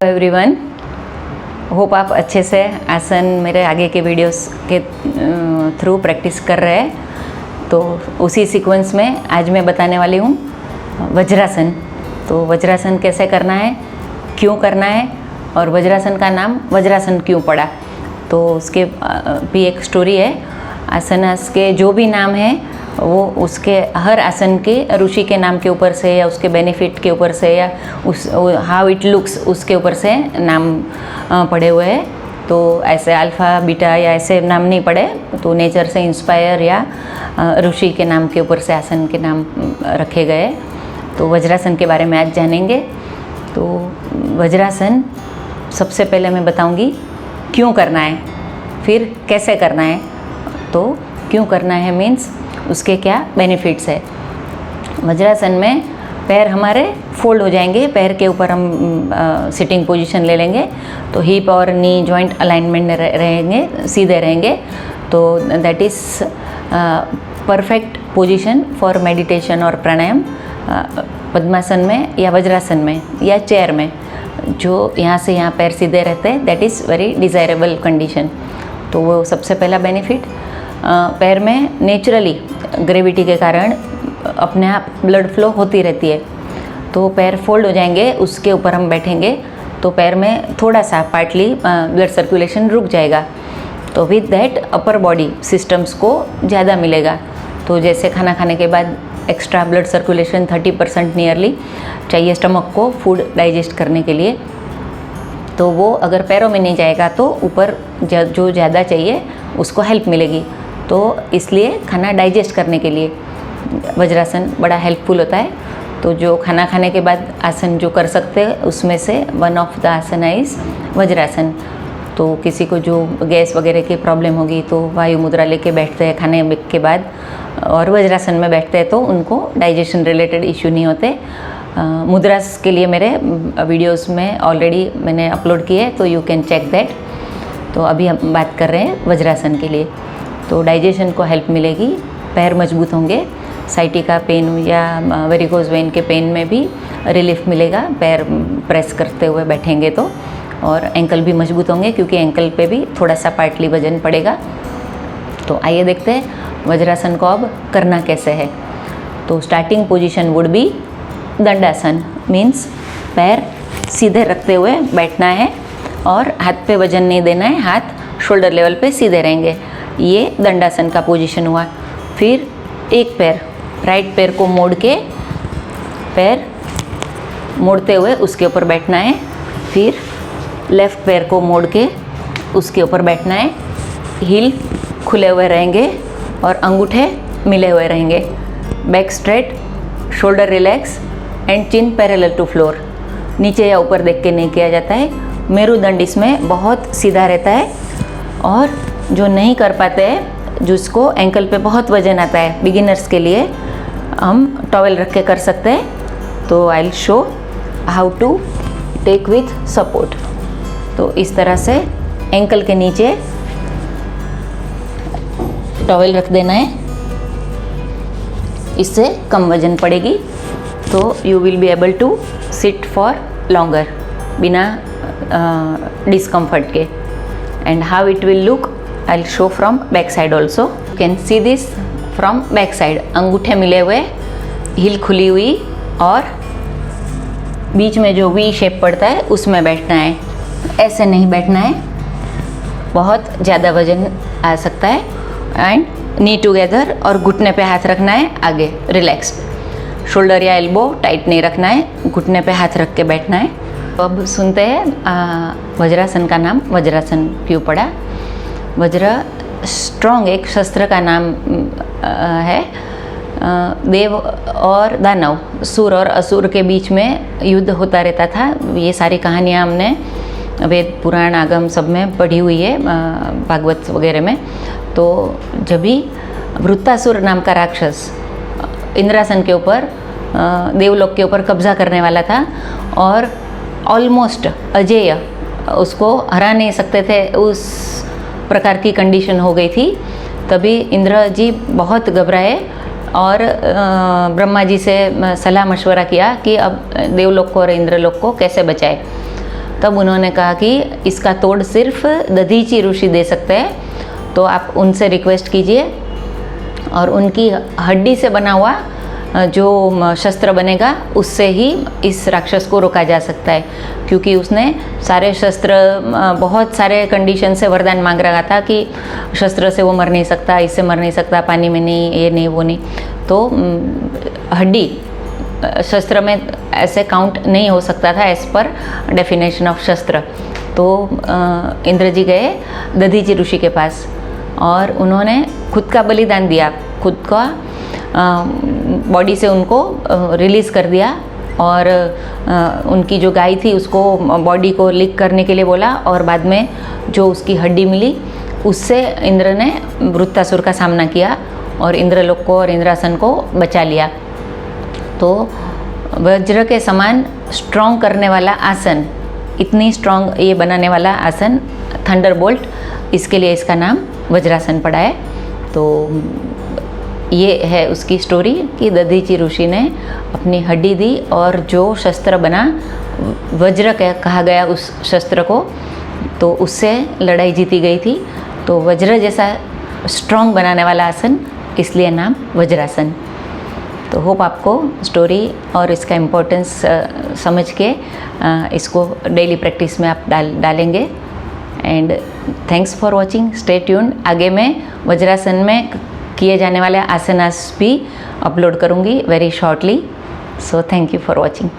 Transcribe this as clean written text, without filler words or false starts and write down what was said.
Everyone, hope आप अच्छे से आसन मेरे आगे के वीडियोस के थ्रू प्रैक्टिस कर रहे हैं। तो उसी सीक्वेंस में आज मैं बताने वाली हूँ वज्रासन। तो वज्रासन कैसे करना है, क्यों करना है और वज्रासन का नाम वज्रासन क्यों पड़ा, तो उसके भी एक स्टोरी है। आसनास के जो भी नाम है वो उसके हर आसन के ऋषि के नाम के ऊपर से या उसके बेनिफिट के ऊपर से या उस हाउ इट लुक्स उसके ऊपर से नाम पड़े हुए हैं। तो ऐसे अल्फ़ा बीटा या ऐसे नाम नहीं पड़े, तो नेचर से इंस्पायर या ऋषि के नाम के ऊपर से आसन के नाम रखे गए। तो वज्रासन के बारे में आज जानेंगे। तो वज्रासन सबसे पहले मैं बताऊंगी क्यों करना है, फिर कैसे करना है। तो क्यों करना है मीन्स उसके क्या बेनिफिट्स है। वज्रासन में पैर हमारे फोल्ड हो जाएंगे, पैर के ऊपर हम सिटिंग पोजीशन ले लेंगे, तो हिप और नी जॉइंट अलाइनमेंट रहेंगे, सीधे रहेंगे। तो that is perfect position for meditation और प्राणायाम। पद्मासन में या वज्रासन में या चेयर में जो यहाँ से यहाँ पैर सीधे रहते हैं, that is very desirable condition. तो वो सबसे पहला बेनिफिट। पैर में नेचुरली ग्रेविटी के कारण अपने आप ब्लड फ्लो होती रहती है, तो पैर फोल्ड हो जाएंगे, उसके ऊपर हम बैठेंगे तो पैर में थोड़ा सा पार्टली ब्लड सर्कुलेशन रुक जाएगा। तो with that upper body systems को ज़्यादा मिलेगा। तो जैसे खाना खाने के बाद एक्स्ट्रा ब्लड सर्कुलेशन 30% नियरली चाहिए स्टमक को फूड डाइजेस्ट करने के लिए, तो वो अगर पैरों में नहीं जाएगा तो ऊपर जो ज़्यादा चाहिए उसको हेल्प मिलेगी। तो इसलिए खाना डाइजेस्ट करने के लिए वज्रासन बड़ा हेल्पफुल होता है। तो जो खाना खाने के बाद आसन जो कर सकते हैं उसमें से one of the asana is Vajrasana. तो किसी को जो गैस वगैरह की प्रॉब्लम होगी तो वायु मुद्रा लेके बैठते हैं खाने के बाद और वज्रासन में बैठते हैं तो उनको डाइजेशन रिलेटेड इश्यू नहीं होते। मुद्रास के लिए मेरे वीडियोस में ऑलरेडी मैंने अपलोड किए, तो यू कैन चेक दैट। तो अभी हम बात कर रहे हैं वज्रासन के लिए। तो डाइजेशन को हेल्प मिलेगी, पैर मजबूत होंगे, साइटिका पेन या वेरिकोज वेन के पेन में भी रिलीफ मिलेगा पैर प्रेस करते हुए बैठेंगे तो। और एंकल भी मजबूत होंगे क्योंकि एंकल पे भी थोड़ा सा पार्टली वजन पड़ेगा। तो आइए देखते हैं वज्रासन को अब करना कैसे है। तो starting position would be Dandasana, means पैर सीधे रखते हुए बैठना है और हाथ पे वजन नहीं देना है, हाथ शोल्डर लेवल पे सीधे रहेंगे। ये दंडासन का पोजीशन हुआ। फिर एक पैर राइट पैर को मोड़ के पैर मोड़ते हुए उसके ऊपर बैठना है। फिर लेफ़्ट पैर को मोड़ के उसके ऊपर बैठना है। हील खुले हुए रहेंगे और अंगूठे मिले हुए रहेंगे। Back straight, shoulder relax and chin parallel to floor. नीचे या ऊपर देख के नहीं किया जाता है। मेरुदंड इसमें बहुत सीधा रहता है। और जो नहीं कर पाते हैं, जिसको एंकल पे बहुत वजन आता है, बिगिनर्स के लिए हम टॉवेल रख के कर सकते हैं। तो I will show how to take with support. तो इस तरह से एंकल के नीचे टॉवेल रख देना है, इससे कम वजन पड़ेगी। तो you will be able to sit for longer बिना डिस्कम्फर्ट के। And how it will look I will show from back side also. You can see this from back side. अंगूठे मिले हुए, हील खुली हुई और बीच में जो वी शेप पड़ता है उसमें बैठना है, ऐसे नहीं बैठना है, बहुत ज़्यादा वजन आ सकता है। एंड नी टुगेदर और घुटने पे हाथ रखना है आगे, रिलैक्स। शोल्डर या एल्बो टाइट नहीं रखना है, घुटने पे हाथ रख के बैठना है। तो अब सुनते हैं वज्रासन का नाम वज्रासन क्यों पड़ा। वज्र स्ट्रॉन्ग एक शस्त्र का नाम है। देव और दानव, सुर और असुर के बीच में युद्ध होता रहता था। ये सारी कहानियाँ हमने वेद पुराण आगम सब में पढ़ी हुई है, भागवत वगैरह में। तो जब भी वृत्तासुर नाम का राक्षस इंद्रासन के ऊपर, देवलोक के ऊपर कब्जा करने वाला था और ऑलमोस्ट अजेय, उसको हरा नहीं सकते थे, उस प्रकार की कंडीशन हो गई थी। तभी इंद्र जी बहुत घबराए और ब्रह्मा जी से सलाह मशवरा किया कि अब देवलोक को और इंद्रलोक को कैसे बचाए। तब उन्होंने कहा कि इसका तोड़ सिर्फ दधीची ऋषि दे सकते हैं, तो आप उनसे रिक्वेस्ट कीजिए और उनकी हड्डी से बना हुआ जो शस्त्र बनेगा उससे ही इस राक्षस को रोका जा सकता है, क्योंकि उसने सारे शस्त्र, बहुत सारे कंडीशन से वरदान मांग रहा था कि शस्त्र से वो मर नहीं सकता, इससे मर नहीं सकता, पानी में नहीं, ये नहीं, वो नहीं। तो हड्डी शस्त्र में ऐसे काउंट नहीं हो सकता था एज पर डेफिनेशन ऑफ शस्त्र। तो इंद्र जी गए दधीची ऋषि के पास और उन्होंने खुद का बलिदान दिया, खुद का बॉडी से उनको रिलीज़ कर दिया और उनकी जो गाय थी उसको बॉडी को लिक करने के लिए बोला और बाद में जो उसकी हड्डी मिली उससे इंद्र ने वृत्तासुर का सामना किया और इंद्रलोक को और इंद्रासन को बचा लिया। तो वज्र के समान स्ट्रॉन्ग करने वाला आसन, इतनी स्ट्रॉन्ग ये बनाने वाला आसन थंडरबोल्ट, इसके लिए इसका नाम वज्रासन पड़ा है। तो ये है उसकी स्टोरी कि दधीची ऋषि ने अपनी हड्डी दी और जो शस्त्र बना, वज्र कहा गया उस शस्त्र को, तो उससे लड़ाई जीती गई थी। तो वज्र जैसा स्ट्रॉन्ग बनाने वाला आसन, इसलिए नाम वज्रासन। तो होप आपको स्टोरी और इसका इम्पोर्टेंस समझ के इसको डेली प्रैक्टिस में आप डालेंगे। And thanks for watching, stay tuned. आगे मैं वज्रासन में किए जाने वाले आसनास भी अपलोड करूँगी very shortly. So thank you for watching.